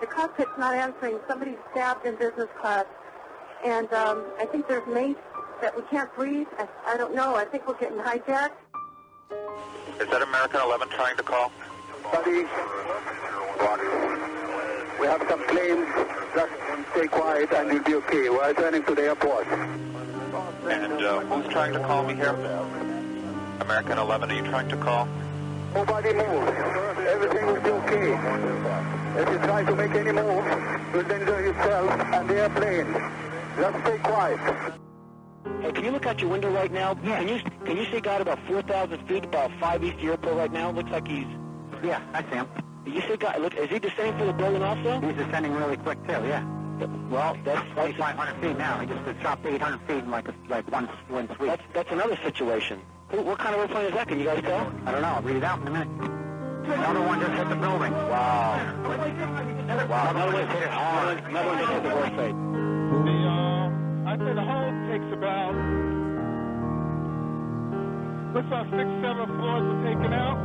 the cockpit's not answering. Somebody's stabbed in business class. And I think there's mates that we can't breathe. I don't know. I think we're getting hijacked. Is that American 11 trying to call? Buddy, we have some planes. Just stay quiet and you'll be okay. We're turning to the airport. And who's trying to call me here? American 11, are you trying to call? Nobody move. Everything will be okay. If you try to make any move, you'll injure yourself and the airplane. Just stay quiet. Hey, can you look out your window right now? Yeah. Can you see a guy at about 4,000 feet, about 5 east of the airport right now? Looks like he's... Yeah, I see him. You see a guy, look, is he descending for the building also? He's descending really quick too, yeah. Well, that's 2,500 feet now. He just dropped 800 feet in like one sweep. That's another situation. What kind of airplane is that? Can you guys tell? I don't know. I'll read it out in a minute. Another one just hit the building. Wow. Wow. Another one hit it hard. Another one just hit the worst fate. I'd say the whole takes about, looks like 6, 7 floors were taken out.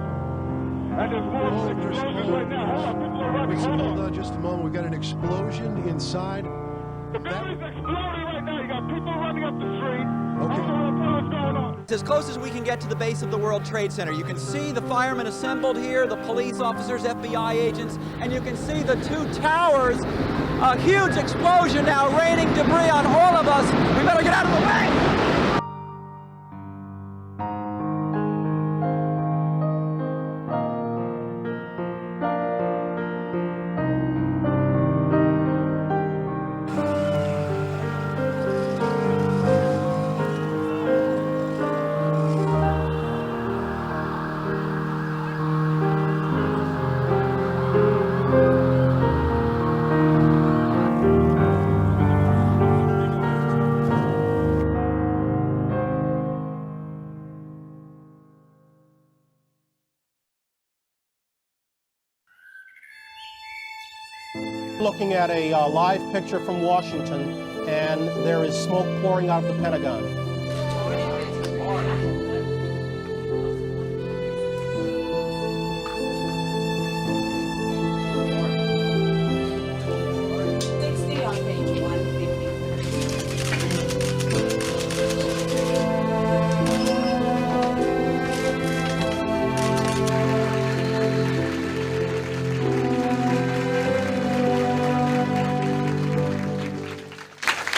And there's more explosions right now. Hold on, people are running. Hold on just a moment. We've got an explosion inside. The building's exploding right now. You got people running up the street. Okay. I don't know what's going on. It's as close as we can get to the base of the World Trade Center. You can see the firemen assembled here, the police officers, FBI agents, and you can see the two towers. A huge explosion now, raining debris on all of us. We better get out of the way! Looking at a live picture from Washington, and there is smoke pouring out of the Pentagon.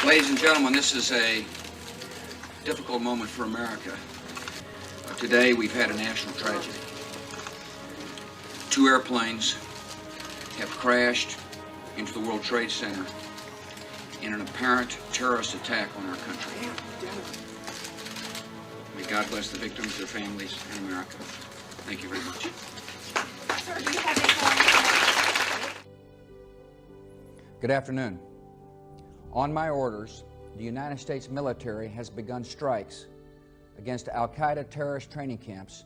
Ladies and gentlemen, this is a difficult moment for America. Today we've had a national tragedy. 2 airplanes have crashed into the World Trade Center in an apparent terrorist attack on our country. May God bless the victims, their families, and America. Thank you very much. Sir, do you have any... Good afternoon. On my orders, the United States military has begun strikes against al-Qaeda terrorist training camps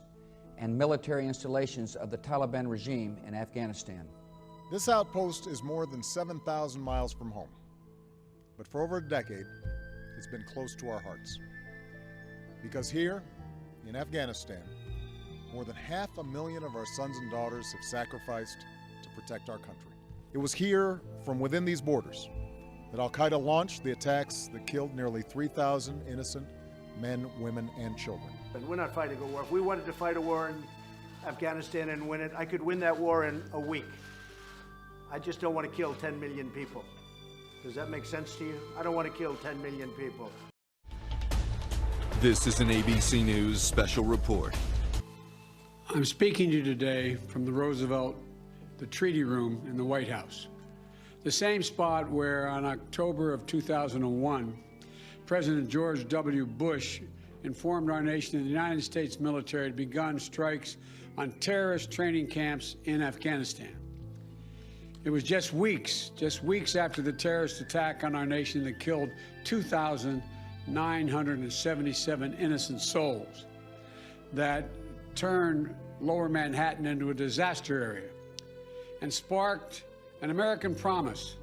and military installations of the Taliban regime in Afghanistan. This outpost is more than 7,000 miles from home, but for over a decade, it's been close to our hearts. Because here, in Afghanistan, more than 500,000 of our sons and daughters have sacrificed to protect our country. It was here, from within these borders, that al-Qaeda launched the attacks that killed nearly 3,000 innocent men, women, and children. We're not fighting a war. If we wanted to fight a war in Afghanistan and win it, I could win that war in a week. I just don't want to kill 10 million people. Does that make sense to you? I don't want to kill 10 million people. This is an ABC News special report. I'm speaking to you today from the Roosevelt, the Treaty Room in the White House. The same spot where on October of 2001, President George W. Bush informed our nation that the United States military had begun strikes on terrorist training camps in Afghanistan. It was just weeks after the terrorist attack on our nation that killed 2,977 innocent souls, that turned Lower Manhattan into a disaster area and sparked an American promise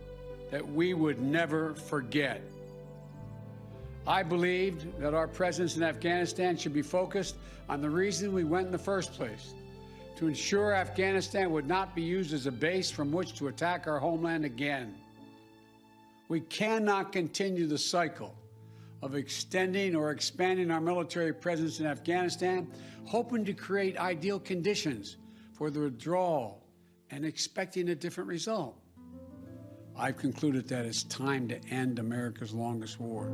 that we would never forget. I believed that our presence in Afghanistan should be focused on the reason we went in the first place, to ensure Afghanistan would not be used as a base from which to attack our homeland again. We cannot continue the cycle of extending or expanding our military presence in Afghanistan, hoping to create ideal conditions for the withdrawal and expecting a different result. I've concluded that it's time to end America's longest war.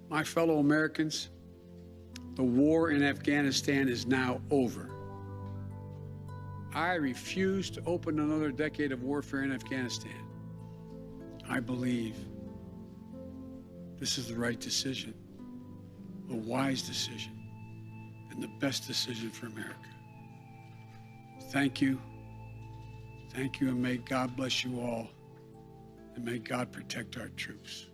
My fellow Americans, the war in Afghanistan is now over. I refuse to open another decade of warfare in Afghanistan. I believe this is the right decision, the wise decision, and the best decision for America. Thank you, and may God bless you all, and may God protect our troops.